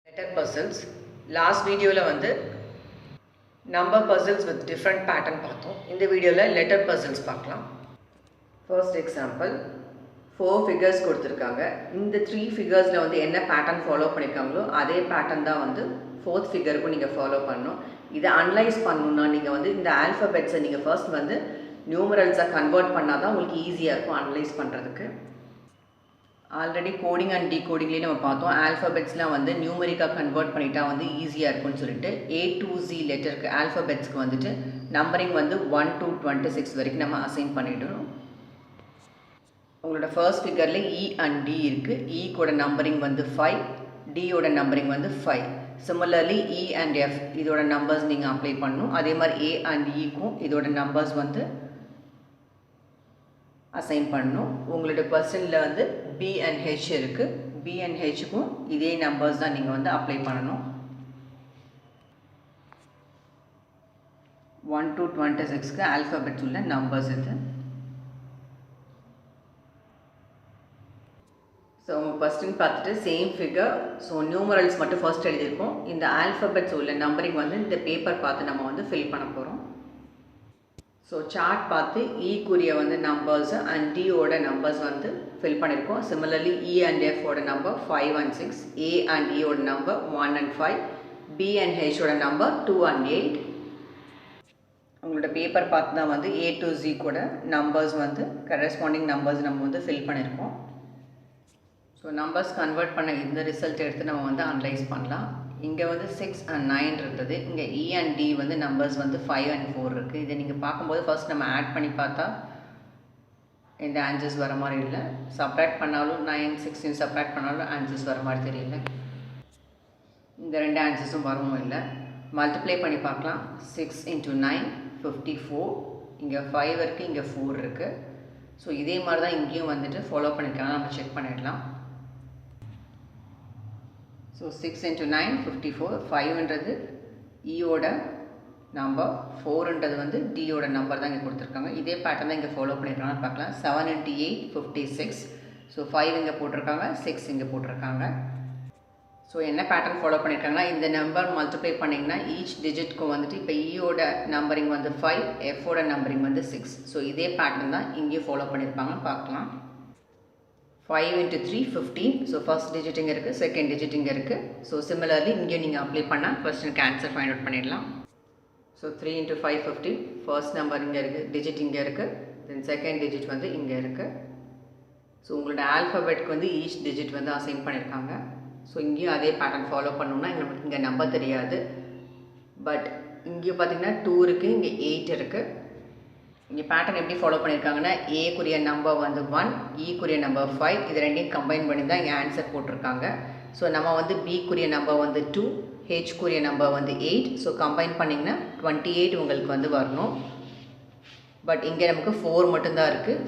Letter puzzles. Last video la vandu number puzzles with different pattern paathom. In the video la letter puzzles paakalam. First example, 4 figures கொடுத்திருக்காங்க. இந்த 3 figures la வந்து என்ன pattern follow பண்ணிருக்காங்களோ அதே pattern தான் வந்து 4th figure க்கு நீங்க follow பண்ணனும். இத அனலைஸ் பண்ணனும்னா நீங்க வந்து இந்த alphabets நீங்க first வந்து numerals convert பண்ணாதான் உங்களுக்கு ஈஸியா இருக்கும் அனலைஸ் பண்றதுக்கு. ஆல்ரெடி கோடிங் அண்ட் டிகோடிங்லேயே நம்ம பார்த்தோம் ஆல்ஃபபெட்ஸ்லாம் வந்து நியூமரிக்காக கன்வெர்ட் பண்ணிட்டா வந்து ஈஸியாக இருக்கும்னு சொல்லிட்டு A to Z லெட்டருக்கு ஆல்ஃபபெட்ஸ்க்கு வந்துட்டு நம்பரிங் வந்து 1 to 26 வரைக்கும் நம்ம அசைன் பண்ணிவிடணும். உங்களோட ஃபர்ஸ்ட் ஃபிகரில் E அண்ட் D இருக்குது. E கூட நம்பரிங் வந்து 5, D யோட நம்பரிங் வந்து 5. சிமிலர்லி E அண்ட் F இதோட நம்பர்ஸ் நீங்கள் அப்ளை பண்ணணும். அதே மாதிரி A அண்ட் Eக்கும் இதோட நம்பர்ஸ் வந்து அசைன் பண்ணணும். உங்களோட கொஸ்டினில் வந்து B and H இருக்குது. B and Hக்கும் இதே நம்பர்ஸ் தான் நீங்கள் வந்து அப்ளை பண்ணணும். 1 to 26க்கு ஆல்ஃபபெட்ஸ் உள்ள நம்பர்ஸ் இது. ஸோ உங்கள் கொஸ்டின் பார்த்துட்டு சேம் ஃபிகர். ஸோ நியூமரல்ஸ் மட்டும் ஃபர்ஸ்ட் எழுதியிருக்கோம். இந்த ஆல்ஃபபெட்ஸ் உள்ள நம்பரிங் வந்து இந்த பேப்பர் பார்த்து நம்ம வந்து ஃபில் பண்ண போகிறோம். ஸோ சார்ட் பார்த்து ஈக்குரிய வந்து நம்பர்ஸ் அண்ட் டியோட நம்பர்ஸ் வந்து ஃபில் பண்ணியிருக்கோம். சிமிலர்லி இ அண்ட் எஃப் ஓட நம்பர் 5 and 6, ஏ அண்ட் இயோட நம்பர் 1 and 5, பி அண்ட் ஹெச்சோட நம்பர் 2 and 8. உங்களோட பேப்பர் பார்த்து தான் வந்து A to Z கூட நம்பர்ஸ் வந்து கரஸ்பாண்டிங் நம்பர்ஸ் நம்ம வந்து ஃபில் பண்ணியிருக்கோம். ஸோ நம்பர்ஸ் கன்வெர்ட் பண்ண இந்த ரிசல்ட் எடுத்து நம்ம வந்து அனலைஸ் பண்ணலாம். இங்கே வந்து 6 and 9 இருந்தது. இங்கே E and D வந்து நம்பர்ஸ் வந்து 5 and 4 இருக்குது. இதை நீங்கள் பார்க்கும்போது ஃபர்ஸ்ட் நம்ம ஆட் பண்ணி பார்த்தா இந்த ஆன்சர்ஸ் வர மாதிரி இல்லை. சப்ராக்ட் பண்ணாலும் 9, 16 சப்ராக்ட் பண்ணாலும் ஆன்சர்ஸ் வர மாதிரி தெரியல. இந்த ரெண்டு ஆன்சர்ஸும் வரவும் இல்லை. மல்டிப்ளை பண்ணி பார்க்கலாம். 6 into 9 54. இங்கே 5 இருக்குது, இங்கே 4 இருக்குது. ஸோ இதே மாதிரி தான் இங்கேயும் வந்துட்டு ஃபாலோ பண்ணிக்கலாம். நம்ம செக் பண்ணிடலாம். So 6 into 9 54. 5ன்றது ஈயோட நம்பர், 4ன்றது வந்து டியோட நம்பர் தான் இங்கே கொடுத்துருக்காங்க. இதே பேட்டர்ன் தான் இங்கே ஃபாலோ பண்ணியிருக்காங்கன்னு பார்க்கலாம். 7 into 8 56. ஸோ 5 இங்கே போட்டிருக்காங்க, 6 இங்கே போட்டிருக்காங்க. ஸோ என்ன பேட்டர்ன் ஃபாலோ பண்ணியிருக்காங்கன்னா இந்த நம்பர் மல்டிப்ளை பண்ணிங்கன்னா ஈச் டிஜிட்க்கும் வந்துட்டு இப்போ ஈயோட நம்பரிங் வந்து 5, எஃபோட நம்பரிங் வந்து 6. ஸோ இதே பேட்டர்ன் தான் இங்கேயும் ஃபாலோ பண்ணியிருப்பாங்கன்னு பார்க்கலாம். 5 into 3 15. ஸோ ஃபர்ஸ்ட் டிஜிட் இங்கே இருக்குது, செகண்ட் டிஜிட் இங்கே இருக்குது. ஸோ சிமிலர்லி இங்கேயும் நீங்கள் அப்ளை பண்ணால் கொஸ்டினுக்கு ஆன்சர் ஃபைண்ட் அவுட் பண்ணிடலாம். So 3 into 5 15. ஃபர்ஸ்ட் நம்பர் இங்கே இருக்குது, டிஜிட் இங்கே இருக்குது, தென் செகண்ட் டிஜிட் வந்து இங்கே இருக்குது. ஸோ உங்களோட ஆல்ஃபபெட்க்கு வந்து ஈச் டிஜிட் வந்து அசைன் பண்ணியிருக்காங்க. ஸோ இங்கேயும் அதே பேட்டர்ன் ஃபாலோ பண்ணணும்னா நமக்கு இங்கே நம்பர் தெரியாது. பட் இங்கேயும் பார்த்திங்கன்னா 2 இருக்குது, இங்கே 8 இருக்குது. இங்கே பேட்டர்ன் எப்படி ஃபாலோ பண்ணியிருக்காங்கன்னா ஏக்குரிய நம்பர் வந்து 1, ஈக்குரிய நம்பர் 5, இது ரெண்டையும் கம்பைன் பண்ணி தான் இங்கே ஆன்சர் போட்டிருக்காங்க. ஸோ நம்ம வந்து பிக்குரிய நம்பர் வந்து 2, ஹெச்க்குரிய நம்பர் வந்து 8. ஸோ கம்பைன் பண்ணிங்கன்னா 28 உங்களுக்கு வந்து வரணும். பட் இங்கே நமக்கு 4 மட்டும்தான் இருக்குது.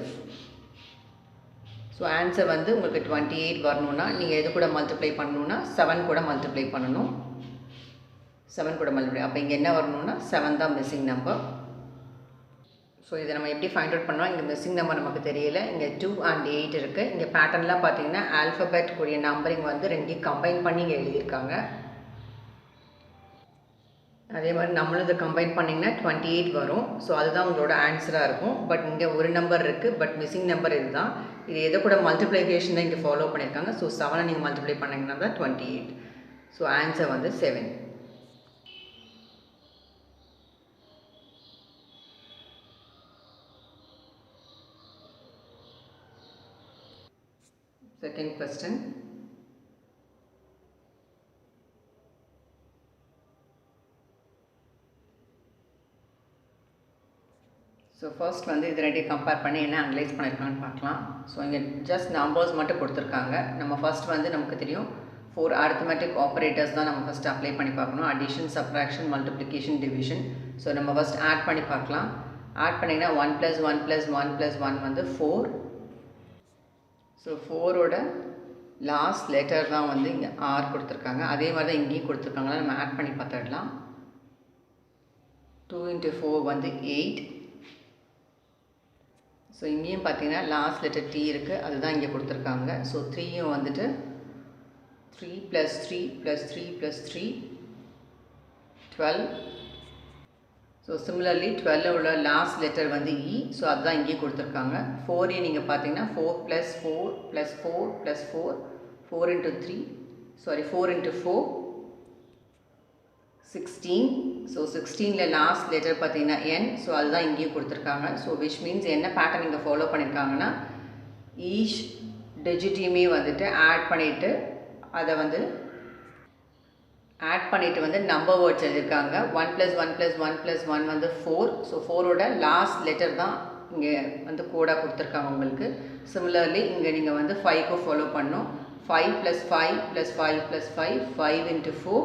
ஸோ ஆன்சர் வந்து உங்களுக்கு 28 வரணும்னா நீங்கள் எது கூட மல்டிப்ளை பண்ணணுன்னா 7 கூட மல்டிப்ளை பண்ணணும். 7 கூட மல்டிப்ளை, அப்போ இங்கே என்ன வரணும்னா 7 தான் மிஸ்ஸிங் நம்பர். ஸோ இதை நம்ம எப்படி ஃபைண்ட் அவுட் பண்ணோம், இங்கே மிஸ்ஸிங் நம்பர் நமக்கு தெரியல. இங்கே 2 and 8 இருக்குது. இங்கே பேட்டர்ன்லாம் பார்த்தீங்கன்னா ஆல்ஃபபெட்க்குரிய நம்பரிங் வந்து ரெண்டையும் கம்பைன் பண்ணி இங்கே எழுதியிருக்காங்க. அதே மாதிரி நம்மளும் இதை கம்பைன் பண்ணிங்கன்னா 28 வரும். ஸோ அதுதான் உங்களோட ஆன்சராக இருக்கும். பட் இங்கே ஒரு நம்பர் இருக்குது, பட் மிஸ்ஸிங் நம்பர் இதுதான். இது எதை கூட மல்டிப்ளிகேஷன் தான் இங்கே ஃபாலோ பண்ணியிருக்காங்க. ஸோ 7 நீங்கள் மல்டிப்ளை பண்ணிங்கன்னா தான் 28. ஸோ ஆன்சர் வந்து 7. Second question. ஸோ ஃபர்ஸ்ட் வந்து இது ரெண்டையும் கம்பேர் பண்ணி என்ன அனலைஸ் பண்ணியிருக்காங்கன்னு பார்க்கலாம். ஸோ இங்கே ஜஸ்ட் நம்பர்ஸ் மட்டும் கொடுத்துருக்காங்க. நம்ம ஃபர்ஸ்ட் வந்து நமக்கு தெரியும் 4 arithmetic ஆப்ரேட்டர்ஸ் தான் நம்ம ஃபஸ்ட் அப்ளை பண்ணி பார்க்கணும். Addition, subtraction, multiplication, division. So நம்ம ஃபஸ்ட் ஆட் பண்ணி பார்க்கலாம். ஆட் பண்ணிங்கன்னா 1 + 1 + 1 + 1 வந்து 4. ஸோ 4ஓட லாஸ்ட் லெட்டர் தான் வந்து இங்கே R கொடுத்துருக்காங்க. அதே மாதிரி தான் இங்கேயும் கொடுத்துருக்காங்களா, நம்ம ஆட் பண்ணி பார்த்துடலாம். 2 into 4 வந்து 8. ஸோ இங்கேயும் பார்த்தீங்கன்னா லாஸ்ட் லெட்டர் T இருக்குது, அதுதான் இங்கே கொடுத்துருக்காங்க. ஸோ 3யும் வந்துட்டு 3 plus 3 plus 3 plus 3 12. So similarly 12 உள்ள last letter வந்து E. So அதுதான் இங்கே கொடுத்துருக்காங்க. 4 நீங்கள் பார்த்தீங்கன்னா 4 plus 4 plus 4 plus 4 4 into 3 sorry 4 into 4 16. So 16ல last letter பார்த்தீங்கன்னா N. So அதுதான் இங்கே கொடுத்துருக்காங்க. So which means என்ன pattern இங்கே follow பண்ணியிருக்காங்கன்னா each digitயுமே வந்துட்டு add பண்ணிவிட்டு அதை வந்து ஆட் பண்ணிவிட்டு வந்து நம்பர் வேர்ட்ஸ் எழுதியிருக்காங்க. 1 + 1 + 1 + 1 வந்து 4. ஸோ 4ஓட லாஸ்ட் லெட்டர் தான் இங்கே வந்து கோடாக கொடுத்துருக்காங்க உங்களுக்கு. சிமிலர்லி இங்கே நீங்கள் வந்து 5க்கு ஃபாலோ பண்ணணும். 5 + 5 + 5 + 5 5 × 4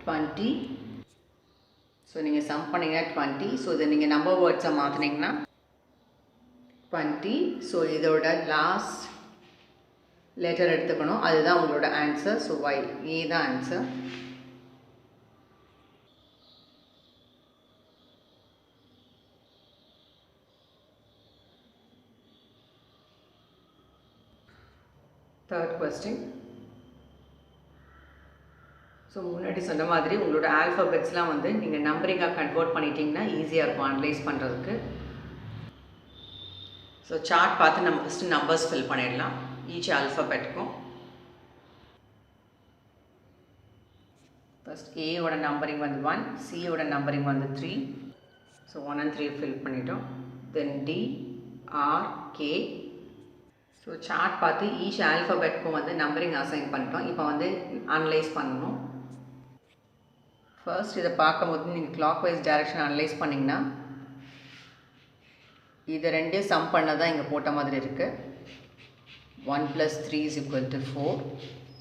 20. ஸோ நீங்கள் சம் பண்ணிங்கன்னா 20. ஸோ இதை நீங்கள் நம்பர் வேர்ட்ஸை மாற்றினீங்கன்னா 20. ஸோ இதோட லாஸ்ட் லெட்டர் எடுத்துக்கணும். அதுதான் உங்களோட ஆன்சர். ஸோ ஏ தான் ஆன்சர். Third question. ஸோ முன்னாடி சொன்ன மாதிரி உங்களோட ஆல்ஃபபெட்ஸ்லாம் வந்து நீங்கள் நம்பரிங்காக கன்வெர்ட் பண்ணிட்டீங்கன்னா ஈஸியாக இருக்கும் அனலைஸ் பண்ணுறதுக்கு. ஸோ சார்ட் பார்த்து நம்ம ஃபஸ்ட்டு நம்பர்ஸ் ஃபில் பண்ணிடலாம் ஈச் ஆல்ஃபபெட்டுக்கும். ஃபஸ்ட் ஏயோட நம்பரிங் வந்து 1, சியோட நம்பரிங் வந்து 3. ஸோ 1 and 3 ஃபில் பண்ணிட்டோம். Then D, R, K. So chart பார்த்து ஈச் ஆல்ஃபபெட்டுக்கும் வந்து நம்பரிங் அசைன் பண்ணிட்டோம். இப்போ வந்து அனலைஸ் பண்ணணும். ஃபர்ஸ்ட் இதை பார்க்கும்போது நீங்கள் கிளாக் வைஸ் டைரக்ஷன் அனலைஸ் பண்ணிங்கன்னா இதை ரெண்டையும் சம் பண்ணதான் இங்கே போட்ட மாதிரி இருக்குது. 1 + 3 = 4.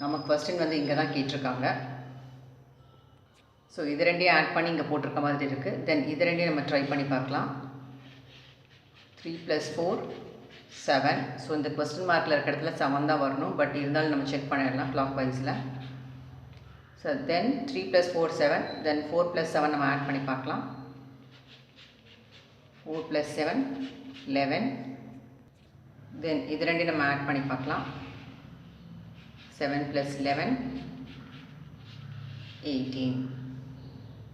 நமக்கு கொஸ்டின் வந்து இங்கே தான் கேட்டிருக்காங்க. ஸோ இது ரெண்டையும் ஆட் பண்ணி இங்கே போட்டிருக்க மாதிரி இருக்குது. தென் இது ரெண்டையும் நம்ம ட்ரை பண்ணி பார்க்கலாம். 3 + 4 7. ஸோ இந்த கொஸ்டின் மார்க்கில் இருக்க இடத்துல 7 தான் வரணும். பட் இருந்தாலும் நம்ம செக் பண்ணிடலாம் கிளாக் வைஸில். So then 3 + 4 7. தென் 4 + 7 நம்ம ஆட் பண்ணி பார்க்கலாம். 4 + 7 11. தென் இது ரெண்டையும் நம்ம ஆட் பண்ணி பார்க்கலாம். 7 + 11 18.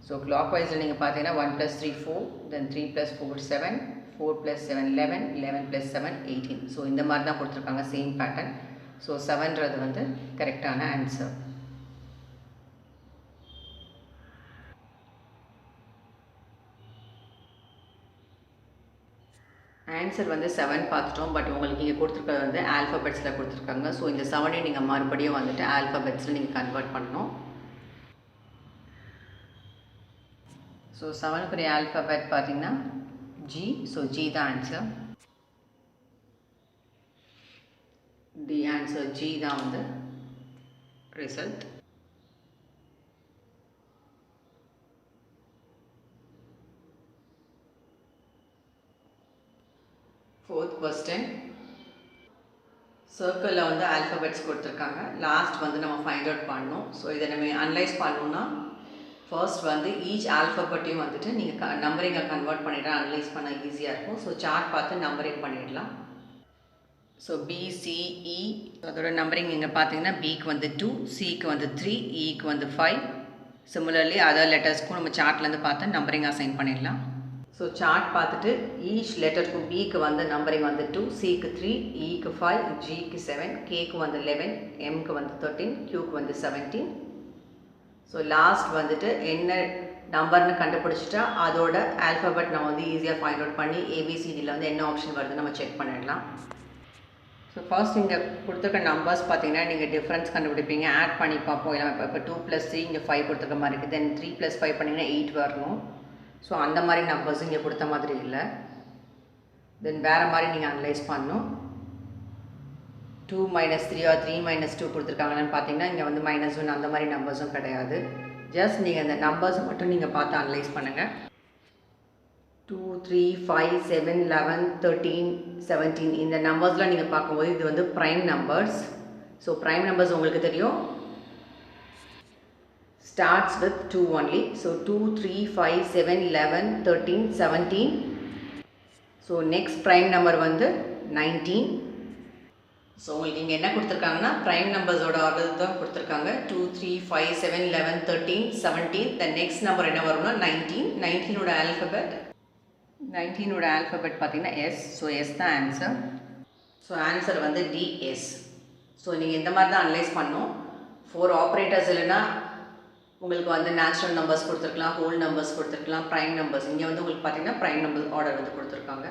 ஸோ கிளாக் வைஸில் நீங்கள் பார்த்தீங்கன்னா 1 + 3 4. தென் 3 + 4 7. 4 + 7 11. 11 + 7 18. ஸோ இந்த மாதிரி தான் கொடுத்துருக்காங்க சேம் பேட்டர்ன். ஸோ 7ன்றது வந்து கரெக்டான ஆன்சர். ஆன்சர் வந்து 7 பார்த்துட்டோம். பட் உங்களுக்கு இங்கே கொடுத்துருக்கிறது வந்து ஆல்ஃபபெட்ஸில் கொடுத்துருக்காங்க. ஸோ இந்த 7ஐயும் நீங்கள் மறுபடியும் வந்துட்டு ஆல்ஃபபெட்ஸில் நீங்கள் கன்வெர்ட் பண்ணணும். ஸோ 7க்குரிய ஆல்ஃபபெட் பார்த்தீங்கன்னா G. ஸோ G தான் ஆன்சர். தி ஆன்சர் G தான் வந்து ரிசல்ட். Fourth question. சர்க்கிளில் வந்து ஆல்ஃபபெட்ஸ் கொடுத்துருக்காங்க. லாஸ்ட் வந்து நம்ம ஃபைண்ட் அவுட் பண்ணணும். ஸோ இதை நம்ம அனலைஸ் பண்ணணும்னா ஃபர்ஸ்ட் வந்து ஈச் ஆல்ஃபபெட்டையும் வந்துட்டு நீங்கள் நம்பரிங்கை கன்வெர்ட் பண்ணிவிட்டு அனலைஸ் பண்ண ஈஸியாக இருக்கும். ஸோ சார்ட் பார்த்து நம்பரிங் பண்ணிடலாம். ஸோ BCE அதோட நம்பரிங் நீங்கள் பார்த்தீங்கன்னா பிக்கு வந்து 2, சிக்கு வந்து 3, இக்கு வந்து 5. சிமிலர்லி அதர் லெட்டர்ஸ்க்கும் நம்ம சார்ட்லேருந்து பார்த்து நம்பரிங் அசைன் பண்ணிடலாம். ஸோ சார்ட் பார்த்துட்டு ஈச் லெட்டருக்கும் பிக்கு வந்து நம்பரிங் வந்து 2, சிக்கு 3, இக்கு 5, ஜிக்கு 7, கேக்கு வந்து 11, எம்க்கு வந்து 13, கியூக்கு வந்து 17. ஸோ லாஸ்ட் வந்துட்டு என்ன நம்பர்னு கண்டுபிடிச்சிட்டா அதோட ஆல்ஃபபெட் நம்ம வந்து ஈஸியாக ஃபைண்ட் அவுட் பண்ணி ஏபிசிடியில் வந்து என்ன ஆப்ஷன் வருதுன்னு நம்ம செக் பண்ணிடலாம். ஸோ ஃபர்ஸ்ட் இங்கே கொடுத்துருக்க நம்பர்ஸ் பார்த்தீங்கன்னா நீங்கள் டிஃப்ரென்ஸ் கண்டுபிடிப்பீங்க. ஆட் பண்ணி பார்ப்போம். இல்லை இப்போ 2 + 3 இங்கே 5 கொடுத்துருக்க மாதிரி இருக்குது. தென் 3 + 5 பண்ணிங்கன்னா 8 வரணும். ஸோ அந்த மாதிரி நம்பர்ஸ் இங்கே கொடுத்த மாதிரி இல்லை. தென் வேறு மாதிரி நீங்கள் அனலைஸ் பண்ணணும். 2 - 3 or 3 - 2 கொடுத்துருக்காங்கன்னு பார்த்தீங்கன்னா இங்கே வந்து -1 அந்த மாதிரி நம்பர்ஸும் கிடையாது. ஜஸ்ட் நீங்கள் இந்த நம்பர்ஸை மட்டும் நீங்கள் பார்த்து அனலைஸ் பண்ணுங்கள். 2 3 5 7 11 13 17 இந்த நம்பர்ஸ்லாம் நீங்கள் பார்க்கும்போது இது வந்து prime numbers. So prime numbers உங்களுக்கு தெரியும் starts with 2 only. So 2 3 5 7 11 13 17. So next prime number வந்து 19. ஸோ உங்களுக்கு இங்கே என்ன கொடுத்துருக்காங்கன்னா ப்ரைம் நம்பர்ஸோட ஆர்டர் தான் கொடுத்துருக்காங்க. 2 3 5 7 11 13 17. த நெக்ஸ்ட் நம்பர் என்ன வரும்னா 19. 19ஓட ஆல்ஃபபெட் பார்த்தீங்கன்னா எஸ். ஸோ எஸ் தான் ஆன்சர். ஸோ ஆன்சர் வந்து டிஎஸ். ஸோ நீங்கள் இந்த மாதிரி தான் அனலைஸ் பண்ணணும். 4 ஆப்ரேட்டர்ஸ் இல்லைன்னா உங்களுக்கு வந்து நேச்சுரல் நம்பர்ஸ் கொடுத்துருக்கலாம், ஹோல் நம்பர்ஸ் கொடுத்துருக்கலாம், ப்ரைம் நம்பர்ஸ். இங்கே வந்து உங்களுக்கு பார்த்தீங்கன்னா ப்ரைம் நம்பர் ஆர்டர் வந்து கொடுத்துருக்காங்க.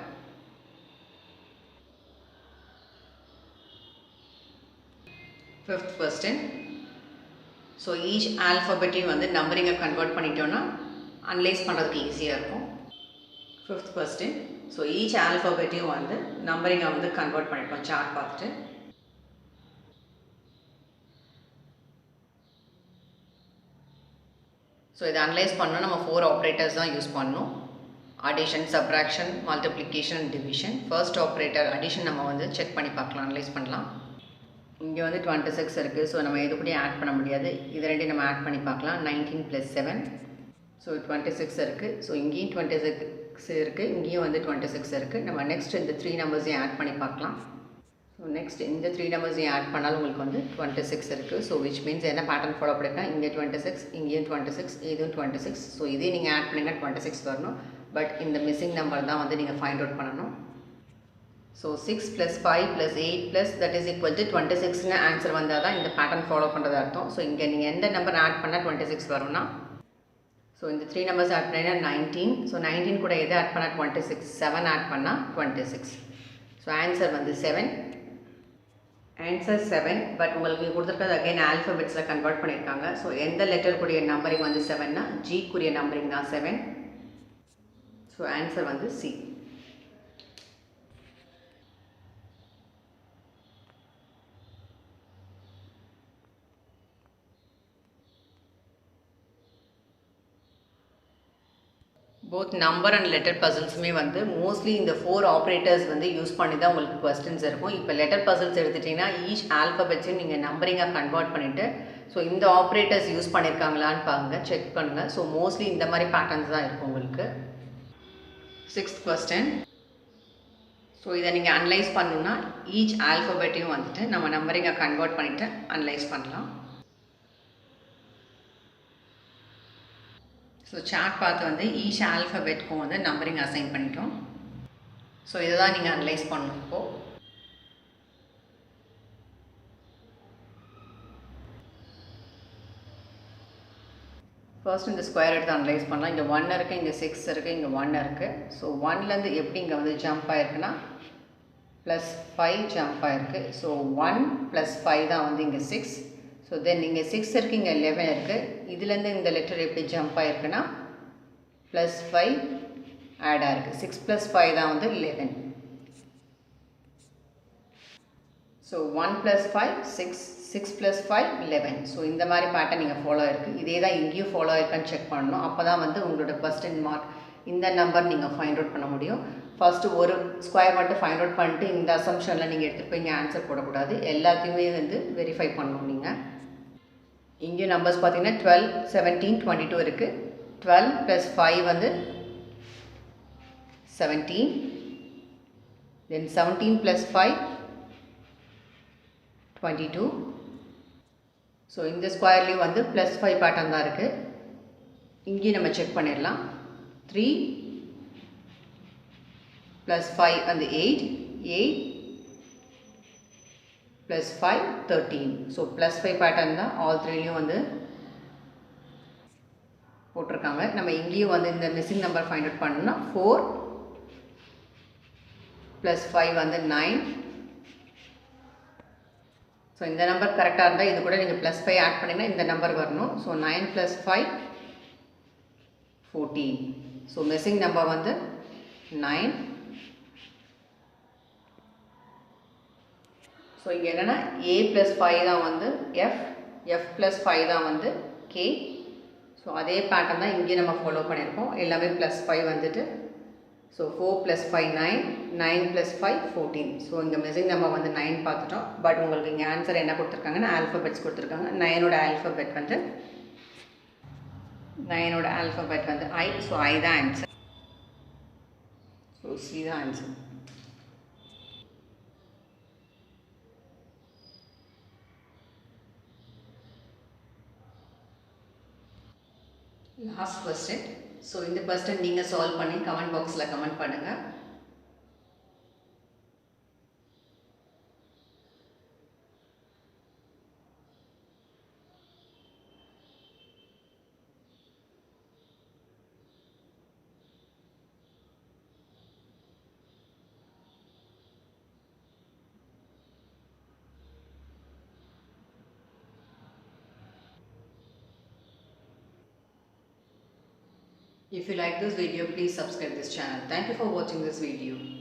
Fifth question. ஸோ ஈச் ஆல்ஃபபெட்டையும் வந்து நம்பரிங்கை கன்வெர்ட் பண்ணிட்டோன்னா அனலைஸ் பண்ணுறதுக்கு ஈஸியாக இருக்கும். Fifth question. ஸோ ஈச் ஆல்ஃபபெட்டையும் வந்து நம்பரிங்கை வந்து கன்வெர்ட் பண்ணிட்டோம் சார்ட் பார்த்துட்டு. ஸோ இதை அனலைஸ் பண்ணால் நம்ம 4 ஆப்ரேட்டர்ஸ் தான் யூஸ் பண்ணணும். Addition, subtraction, multiplication and division. First operator addition நம்ம வந்து செக் பண்ணி பார்க்கலாம், அனலைஸ் பண்ணலாம். இங்கே வந்து 26 இருக்குது. ஸோ நம்ம எது கூடயும் ஆட் பண்ண முடியாது. இது ரெண்டையும் நம்ம ஆட் பண்ணி பார்க்கலாம். 19 + 7. ஸோ 26 இருக்குது. ஸோ இங்கேயும் 26 இருக்குது, இங்கேயும் வந்து 26 இருக்குது. நம்ம நெக்ஸ்ட் இந்த 3 நம்பர்ஸையும் ஆட் பண்ணி பார்க்கலாம். ஸோ நெக்ஸ்ட் இந்த 3 நம்பர்ஸையும் ஆட் பண்ணாலும் உங்களுக்கு வந்து 26 இருக்குது. ஸோ விச் மீன்ஸ் என்ன பேட்டர்ன் ஃபாலோ பண்ணியிருக்கேன், இங்கே 26, இங்கேயும் 26, இதுவும் 26. ஸோ இதே நீங்கள் ஆட் பண்ணிங்கன்னா 26 வரணும். பட் இந்த மிஸ்ஸிங் நம்பர் தான் வந்து நீங்கள் ஃபைண்ட் அவுட் பண்ணணும். So 6 + 5 + 8 + that is equal to 26ன்னு ஆன்சர் வந்தால் தான் இந்த பேட்டர்ன் ஃபாலோ பண்ணுறது அர்த்தம். ஸோ இங்கே நீங்கள் எந்த நம்பர் ஆட் பண்ணால் 26 வரும்னா, ஸோ இந்த 3 நம்பர்ஸ் ஆட் பண்ணிங்கன்னா 19. ஸோ 19 கூட எது ஆட் பண்ணால் 26, 7 ஆட் பண்ணால் 26. ஸோ ஆன்சர் வந்து 7. ஆன்சர் 7. பட் உங்களுக்கு கொடுத்துருக்கிறது அகைன் ஆல்ஃபபெட்ஸில் கன்வெர்ட் பண்ணியிருக்காங்க. ஸோ எந்த லெட்டருக்குரிய நம்பரிங் வந்து 7னா ஜிக்குரிய நம்பரிங் தான் 7. ஸோ ஆன்சர் வந்து C. Both number and letter பசில்ஸுமே வந்து மோஸ்ட்லி இந்த 4 ஆப்ரேட்டர்ஸ் வந்து யூஸ் பண்ணி தான் உங்களுக்கு கொஸ்டின்ஸ் இருக்கும். இப்போ லெட்டர் பசில்ஸ் எடுத்துட்டிங்கன்னா ஈச் ஆல்ஃபபெட்ஸையும் நீங்கள் நம்பரிங்காக கன்வெர்ட் பண்ணிவிட்டு ஸோ இந்த ஆப்ரேட்டர்ஸ் யூஸ் பண்ணியிருக்காங்களான்னு பாருங்கள், செக் பண்ணுங்கள். ஸோ மோஸ்ட்லி இந்த மாதிரி பேட்டர்ன்ஸ் தான் இருக்கும் உங்களுக்கு. 6th question. ஸோ இதை நீங்கள் அனலைஸ் பண்ணணுன்னா ஈச் ஆல்ஃபபெட்டையும் வந்துட்டு நம்ம நம்பரிங்காக கன்வெர்ட் பண்ணிவிட்டு அனலைஸ் பண்ணலாம். ஸோ சார்ட் பார்த்து வந்து ஈச் ஆல்ஃபபெட்க்கும் வந்து நம்பரிங் அசைன் பண்ணிட்டோம். ஸோ இதை தான் நீங்கள் அனலைஸ் பண்ணணும். இப்போது ஃபர்ஸ்ட் இந்த ஸ்கொயர் எடுத்து அனலைஸ் பண்ணலாம். இங்கே 1 இருக்குது, இங்கே 6 இருக்குது, இங்கே 1 இருக்குது. ஸோ 1லேருந்து எப்படி இங்கே வந்து ஜம்ப் ஆகிருக்குன்னா +5 ஜம்ப் ஆகிருக்கு. ஸோ 1 + 5 தான் வந்து இங்கே 6. ஸோ தென் இங்கே 6 இருக்குது, இங்கே 11 இருக்குது. இதுலேருந்து இந்த லெட்டர் எப்படி ஜம்ப் ஆகிருக்குன்னா +5 ஆட் ஆகிருக்கு. 6 + 5 தான் வந்து 11. ஸோ 1 + 5 6, 6 + 5 11. ஸோ இந்த மாதிரி பேட்டர்ன் நீங்கள் ஃபாலோ ஆகிருக்கு. இதே தான் இங்கேயும் ஃபாலோ ஆகிருக்கான்னு செக் பண்ணணும். அப்போ தான் வந்து உங்களோட கொஸ்டின் மார்க் இந்த நம்பர் நீங்கள் ஃபைண்ட் அவுட் பண்ண முடியும். ஃபஸ்ட்டு ஒரு ஸ்கொயர் மட்டும் ஃபைண்ட் அவுட் பண்ணிட்டு இந்த அசம்ஷனில் நீங்கள் எடுத்துகிட்டு போய் இங்கே ஆன்சர் போடக்கூடாது. எல்லாத்தையுமே வந்து வெரிஃபை பண்ணணும் நீங்கள். இங்கே நம்பர்ஸ் பார்த்தீங்கன்னா 12, 17, 22 இருக்குது. 12 + 5 வந்து 17. தென் 17 + 5 22. ஸோ இந்த ஸ்கொயர்லேயும் வந்து +5 பேட்டர்ன் தான் இருக்குது. இங்கேயும் நம்ம செக் பண்ணிடலாம். 3 + 5 வந்து 8, 8 + 5 13. ஸோ +5 பேட்டர்ன் தான் ஆல் 3லேயும் வந்து போட்டிருக்காங்க. நம்ம இங்கேயும் வந்து இந்த மிஸ்ஸிங் நம்பர் ஃபைண்ட் அவுட் பண்ணணும்னா 4 + 5 வந்து 9. ஸோ இந்த நம்பர் கரெக்டாக இருந்தால் இது கூட நீங்கள் +5 ஆட் பண்ணிங்கன்னா இந்த நம்பர் வரணும். ஸோ 9 + 5 14. ஸோ மிஸ்ஸிங் நம்பர் வந்து 9. ஸோ இங்கே என்னென்னா A + 5 தான் வந்து F, F + 5 தான் வந்து K. ஸோ அதே பேட்டர்ன் தான் இங்கே நம்ம ஃபாலோ பண்ணியிருக்கோம். எல்லாமே +5 வந்துட்டு. ஸோ 4 + 5 9, 9 + 5 14. ஸோ இங்கே மிஸ்ஸிங் நம்பர் வந்து 9 பார்த்துட்டோம். பட் உங்களுக்கு இங்கே ஆன்சர் என்ன கொடுத்துருக்காங்கன்னா ஆல்ஃபபெட்ஸ் கொடுத்துருக்காங்க. 9ஓட ஆல்ஃபபெட் வந்து I. ஸோ I தான் ஆன்சர். ஸோ C தான் ஆன்சர். Last question. ஸோ இந்த கொஸ்டின் நீங்கள் சால்வ் பண்ணி கமெண்ட் பாக்ஸில் கமெண்ட் பண்ணுங்கள். If you like this video, please subscribe this channel. Thank you for watching this video.